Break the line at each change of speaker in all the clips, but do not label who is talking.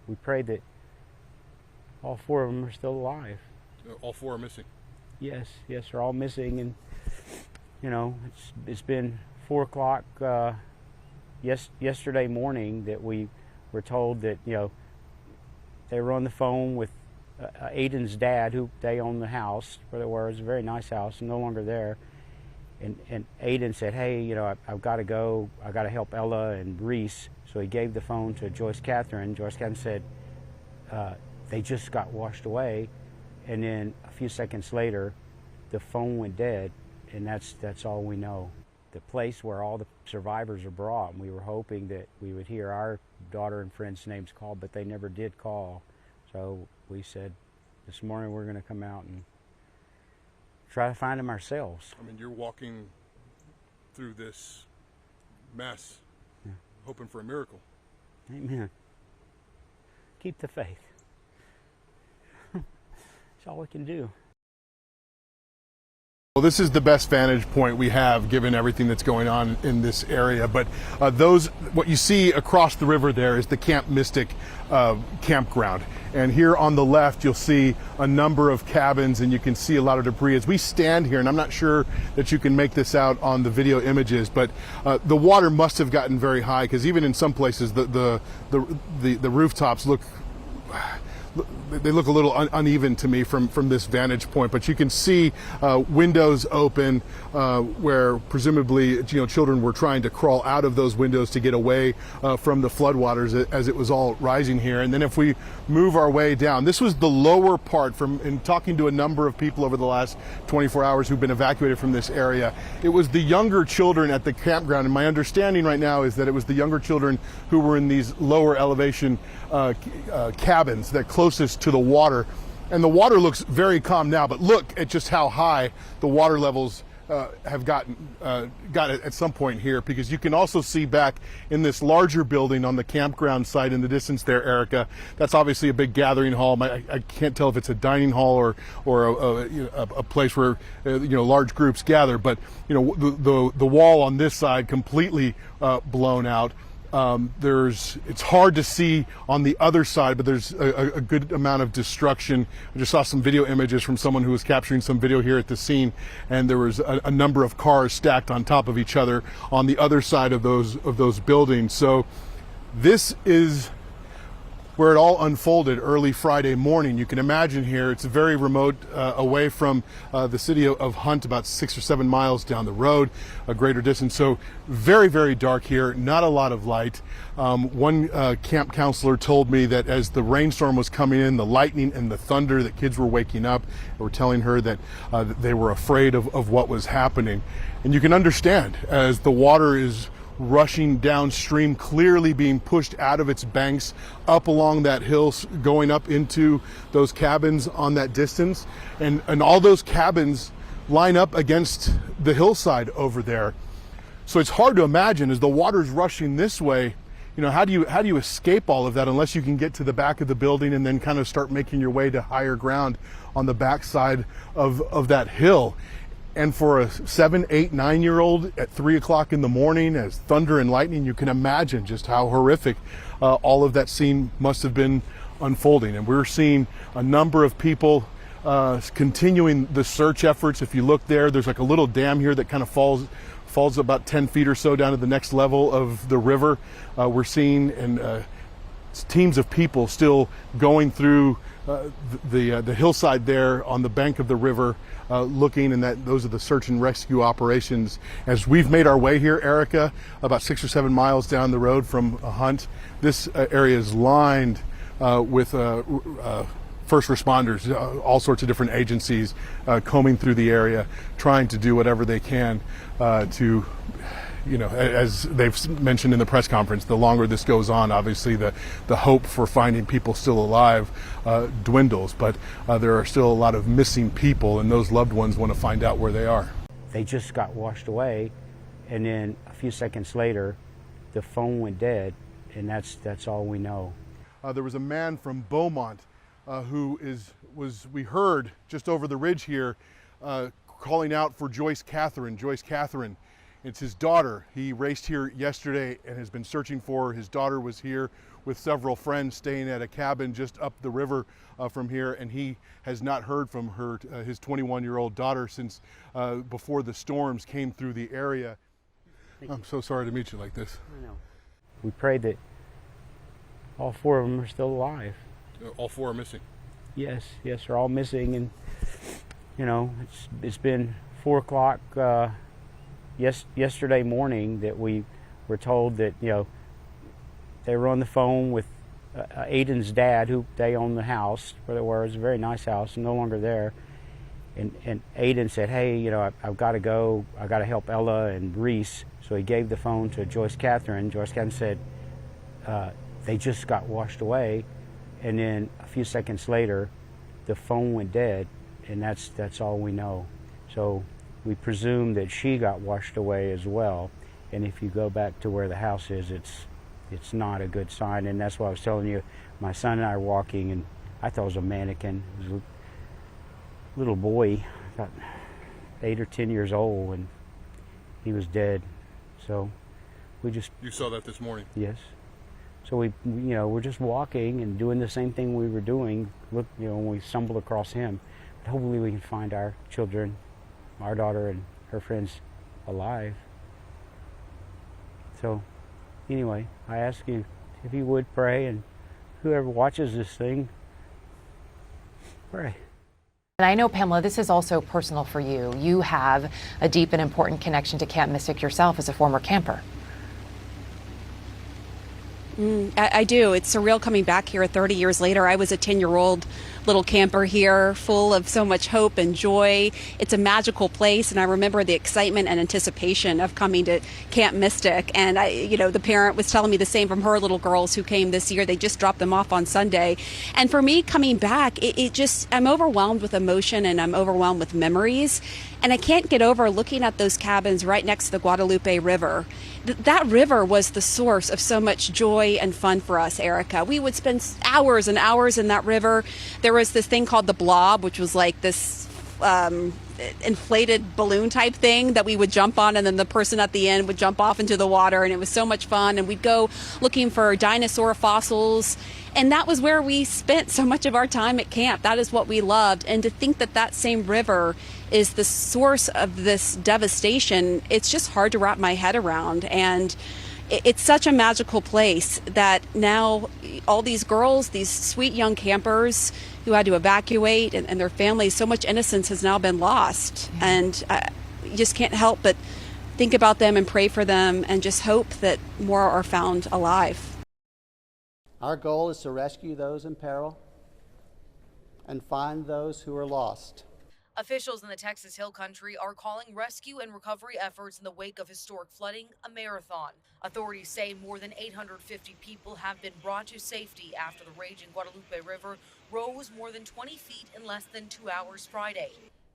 we prayed that all 4 of them are still alive.
All 4 are missing?
Yes, they're all missing, and you know, it's been 4 o'clock yesterday morning that we were told that, you know, they were on the phone with Aiden's dad, who they own the house where they were. It was a very nice house, no longer there. And Aiden said, hey, you know, I've got to go. I've got to help Ella and Reese. So he gave the phone to Joyce Catherine. Joyce Catherine said, they just got washed away. And then a few seconds later, the phone went dead, and that's all we know. The place where all the survivors are brought, and we were hoping that we would hear our daughter and friends' names called, but they never did call. So we said, this morning we're going to come out and try to find them ourselves.
I mean, you're walking through this mess, hoping for a miracle.
Amen. Keep the faith. That's all we can do.
Well, this is the best vantage point we have given everything that's going on in this area. But what you see across the river there is the Camp Mystic campground. And here on the left, you'll see a number of cabins, and you can see a lot of debris. As we stand here, and I'm not sure that you can make this out on the video images, but the water must have gotten very high, because even in some places, the rooftops look a little uneven to me from this vantage point, but you can see windows open where presumably, you know, children were trying to crawl out of those windows to get away from the floodwaters as it was all rising here. And then if we move our way down, this was the lower part. In talking to a number of people over the last 24 hours who've been evacuated from this area, it was the younger children at the campground, and my understanding right now is that it was the younger children who were in these lower elevation cabins that closest to the water. And the water looks very calm now, but look at just how high the water levels have got at some point here, because you can also see back in this larger building on the campground site in the distance there, Erica, that's obviously a big gathering hall. I can't tell if it's a dining hall or a place where large groups gather, but you know, the wall on this side completely blown out. It's hard to see on the other side, but there's a good amount of destruction. I just saw some video images from someone who was capturing some video here at the scene, and there was a number of cars stacked on top of each other on the other side of those buildings. So this is where it all unfolded early Friday morning. You can imagine here, it's very remote away from the city of Hunt, about 6 or 7 miles down the road, a greater distance. So very, very dark here, not a lot of light. One camp counselor told me that as the rainstorm was coming in, the lightning and the thunder, that kids were waking up. They were telling her that they were afraid of what was happening. And you can understand, as the water is rushing downstream, clearly being pushed out of its banks up along that hill, going up into those cabins on that distance, and all those cabins line up against the hillside over there. So it's hard to imagine, as the water's rushing this way, you know, how do you escape all of that unless you can get to the back of the building and then kind of start making your way to higher ground on the backside of that hill. And for a 7, 8, 9-year-old at 3 o'clock in the morning, as thunder and lightning, you can imagine just how horrific all of that scene must have been unfolding. And we're seeing a number of people continuing the search efforts. If you look there, there's like a little dam here that kind of falls about 10 feet or so down to the next level of the river. We're seeing teams of people still going through the hillside there on the bank of the river, looking, and those are the search and rescue operations. As we've made our way here, Erica, about 6 or 7 miles down the road from Hunt, this area is lined with first responders, all sorts of different agencies combing through the area, trying to do whatever they can to, you know, as they've mentioned in the press conference, the longer this goes on, obviously the hope for finding people still alive dwindles, but there are still a lot of missing people, and those loved ones want to find out where they are.
They just got washed away, and then a few seconds later, the phone went dead, and that's all we know.
There was a man from Beaumont who we heard just over the ridge here calling out for Joyce Catherine. It's his daughter. He raced here yesterday and has been searching for her. His daughter was here with several friends staying at a cabin just up the river from here, and he has not heard from her, his 21-year-old daughter, since before the storms came through the area. I'm so sorry to meet you like this.
I know. We pray that all four of them are still alive.
All four are missing?
Yes, they're all missing, and you know, it's been 4 o'clock yesterday morning that we were told that, you know, they were on the phone with Aiden's dad, who they own the house where they were. It was a very nice house, no longer there. And Aiden said, hey, you know, I've got to go. I got to help Ella and Reese. So he gave the phone to Joyce Catherine. Joyce Catherine said, they just got washed away. And then a few seconds later, the phone went dead, and that's all we know. So we presume that she got washed away as well. And if you go back to where the house is, it's not a good sign. And that's why I was telling you, my son and I were walking, and I thought it was a mannequin. It was a little boy, about 8 or 10 years old, and he was dead. So we just...
You saw that this morning?
Yes. So we're just walking and doing the same thing we were doing. Look, you know, when we stumbled across him. But hopefully we can find our children, our daughter and her friends, alive. So, anyway, I ask you if you would pray, and whoever watches this thing, pray.
And I know, Pamela, this is also personal for you. You have a deep and important connection to Camp Mystic yourself as a former camper.
I do. It's surreal coming back here 30 years later. I was a 10-year-old little camper here, full of so much hope and joy. It's a magical place, and I remember the excitement and anticipation of coming to Camp Mystic. And the parent was telling me the same from her little girls who came this year. They just dropped them off on Sunday. And for me, coming back, I'm overwhelmed with emotion, and I'm overwhelmed with memories. And I can't get over looking at those cabins right next to the Guadalupe River. That river was the source of so much joy and fun for us, Erica. We would spend hours and hours in that river. There was this thing called the blob, which was like this inflated balloon type thing that we would jump on, and then the person at the end would jump off into the water, and it was so much fun. And we'd go looking for dinosaur fossils, and that was where we spent so much of our time at camp. That is what we loved. And to think that that same river is the source of this devastation, it's just hard to wrap my head around. And it's such a magical place that now all these girls, these sweet young campers who had to evacuate, and their families, so much innocence has now been lost. And you just can't help but think about them and pray for them, and just hope that more are found alive.
Our goal is to rescue those in peril and find those who are lost.
Officials in the Texas Hill Country are calling rescue and recovery efforts in the wake of historic flooding a marathon. Authorities say more than 850 people have been brought to safety after the raging Guadalupe River rose more than 20 feet in less than 2 hours Friday.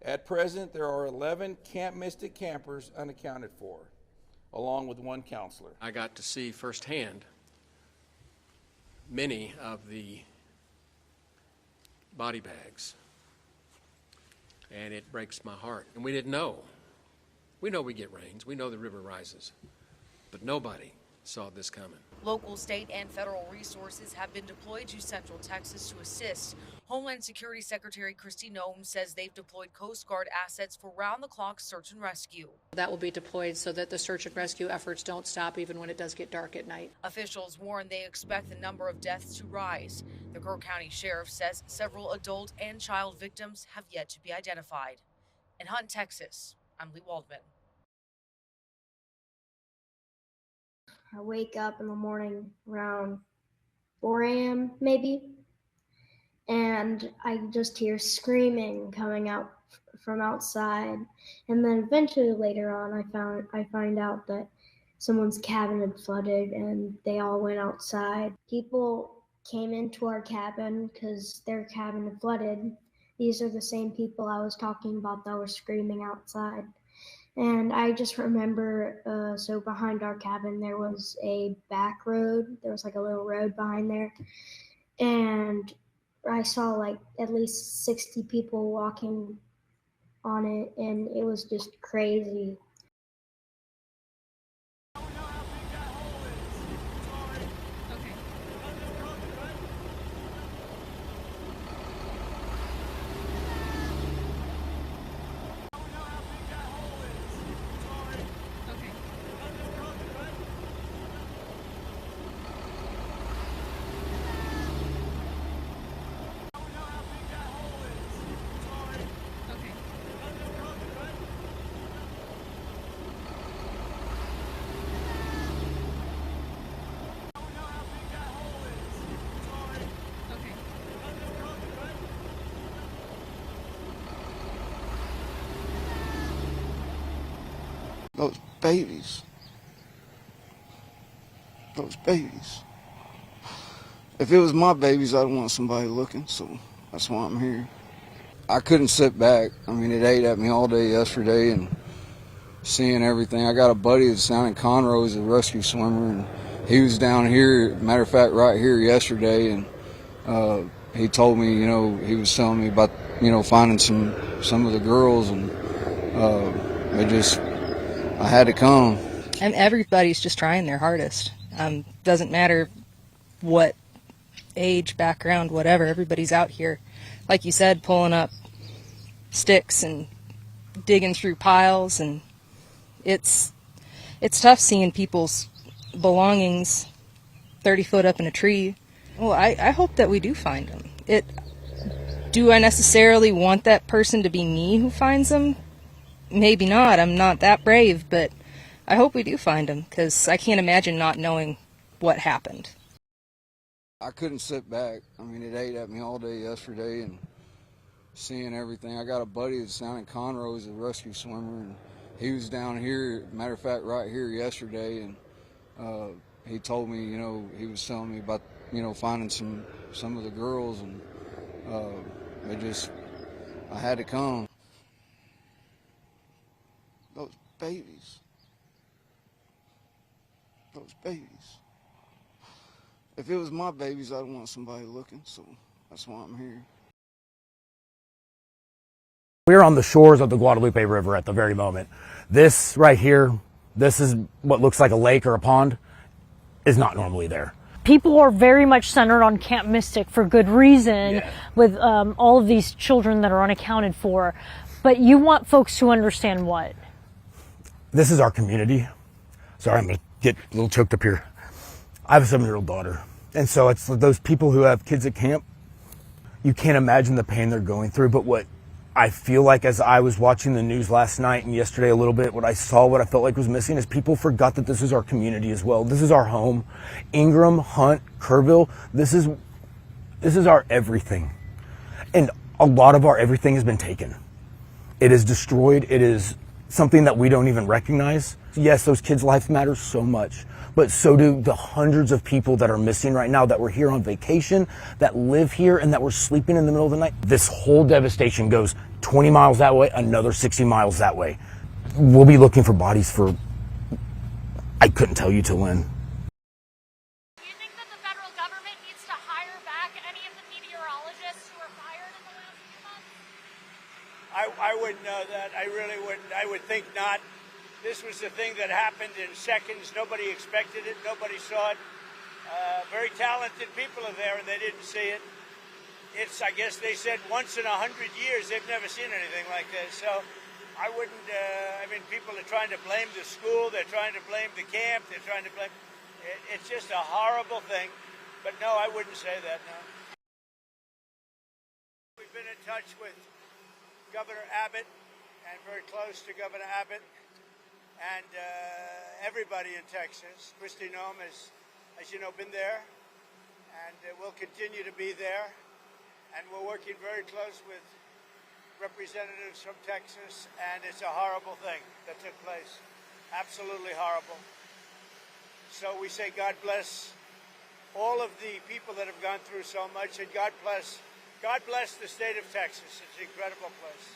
At present, there are 11 Camp Mystic campers unaccounted for, along with one counselor.
I got to see firsthand many of the body bags, and it breaks my heart. And we didn't know. We know we get rains. We know the river rises. But nobody saw this coming.
Local, state, and federal resources have been deployed to Central Texas to assist. Homeland Security Secretary Kristi Noem says they've deployed Coast Guard assets for round-the-clock search and rescue.
That will be deployed so that the search and rescue efforts don't stop even when it does get dark at night.
Officials warn they expect the number of deaths to rise. The Kerr County Sheriff says several adult and child victims have yet to be identified. In Hunt, Texas, I'm Lee Waldman.
I wake up in the morning around 4 a.m. maybe, and I just hear screaming coming out from outside. And then eventually later on, I find out that someone's cabin had flooded, and they all went outside. People came into our cabin because their cabin had flooded. These are the same people I was talking about that were screaming outside. And I just remember, so behind our cabin, there was a back road. There was like a little road behind there. And I saw like at least 60 people walking on it, and it was just crazy.
Those babies. Those babies. If it was my babies, I'd want somebody looking, so that's why I'm here. I couldn't sit back. I mean, it ate at me all day yesterday and seeing everything. I got a buddy that's down in Conroe, he's a rescue swimmer, and he was down here, matter of fact, right here yesterday, and he told me, you know, he was telling me about, you know, finding some of the girls, and I had to come.
And everybody's just trying their hardest. Doesn't matter what age, background, whatever, everybody's out here, like you said, pulling up sticks and digging through piles, and it's tough seeing people's belongings 30 foot up in a tree. Well, I hope that we do find them. Do I necessarily want that person to be me who finds them? Maybe not. I'm not that brave, but I hope we do find them, because I can't imagine not knowing what happened.
I couldn't sit back. I mean, it ate at me all day yesterday and seeing everything. I got a buddy that's down in Conroe, he's a rescue swimmer, and he was down here, matter of fact, right here yesterday, and he told me, you know, he was telling me about, you know, finding some of the girls, and I had to come. Those babies. Those babies. If it was my babies, I'd want somebody looking, so that's why I'm here.
We're on the shores of the Guadalupe River at the very moment. This right here, this is what looks like a lake or a pond, is not normally there.
People are very much centered on Camp Mystic for good reason, with all of these children that are unaccounted for. But you want folks to understand what?
This is our community. Sorry, I'm going to get a little choked up here. I have a 7-year-old daughter. And so it's those people who have kids at camp, you can't imagine the pain they're going through. But what I feel like as I was watching the news last night and yesterday a little bit, what I felt like was missing is people forgot that this is our community as well. This is our home. Ingram, Hunt, Kerrville, this is our everything. And a lot of our everything has been taken. It is destroyed. It is something that we don't even recognize. Yes, those kids' life matters so much, but so do the hundreds of people that are missing right now, that were here on vacation, that live here, and that were sleeping in the middle of the night. This whole devastation goes 20 miles that way, another 60 miles that way. We'll be looking for bodies for, I couldn't tell you till when.
Do you think that the federal government needs to hire back any of the meteorologists who were fired in the last few months?
I wouldn't know that. I really wouldn't. I would think not. This was a thing that happened in seconds. Nobody expected it. Nobody saw it. Very talented people are there, and they didn't see it. It's, I guess they said, once in 100 years they've never seen anything like this. So I wouldn't, I mean, people are trying to blame the school. They're trying to blame the camp. They're trying to blame. It's just a horrible thing. But no, I wouldn't say that, no. We've been in touch with Governor Abbott, and very close to Governor Abbott, and everybody in Texas. Kristi Noem has, as you know, been there, and will continue to be there. And we're working very close with representatives from Texas, and it's a horrible thing that took place. Absolutely horrible. So we say God bless all of the people that have gone through so much, and God bless the state of Texas. It's an incredible place.